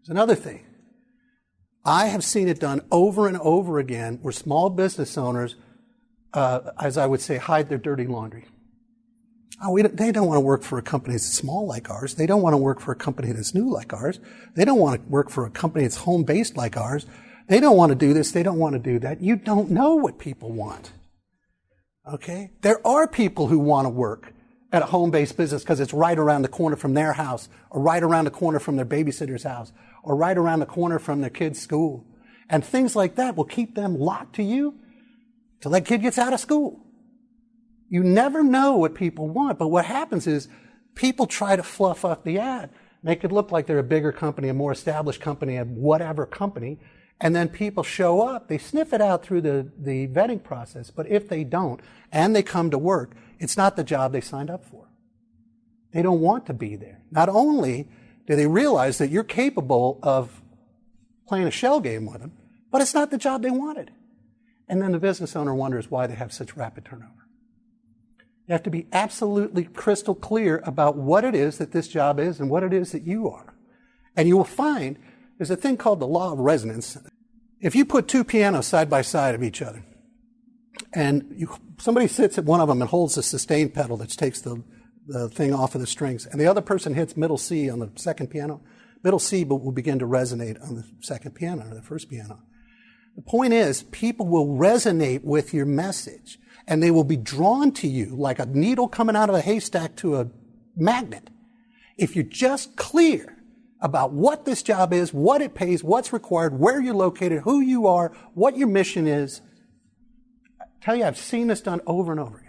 There's another thing. I have seen it done over and over again where small business owners, as I would say, hide their dirty laundry. They don't want to work for a company that's small like ours. They don't want to work for a company that's new like ours. They don't want to work for a company that's home-based like ours. They don't want to do this. They don't want to do that. You don't know what people want. Okay? There are people who want to work at a home-based business because it's right around the corner from their house, or right around the corner from their babysitter's house, or right around the corner from their kid's school. And things like that will keep them locked to you till that kid gets out of school. You never know what people want, but what happens is people try to fluff up the ad, make it look like they're a bigger company, a more established company, a whatever company, and then people show up, they sniff it out through the vetting process, but if they don't, and they come to work, it's not the job they signed up for. They don't want to be there. Not only do they realize that you're capable of playing a shell game with them, but it's not the job they wanted. And then the business owner wonders why they have such rapid turnover. You have to be absolutely crystal clear about what it is that this job is and what it is that you are. And you will find there's a thing called the law of resonance. If you put two pianos side by side of each other, and somebody sits at one of them and holds the sustain pedal that takes the thing off of the strings, and the other person hits middle C on the second piano, middle C will begin to resonate on the second piano or the first piano. The point is, people will resonate with your message, and they will be drawn to you like a needle coming out of a haystack to a magnet. If you're just clear about what this job is, what it pays, what's required, where you're located, who you are, what your mission is. I tell you, I've seen this done over and over again.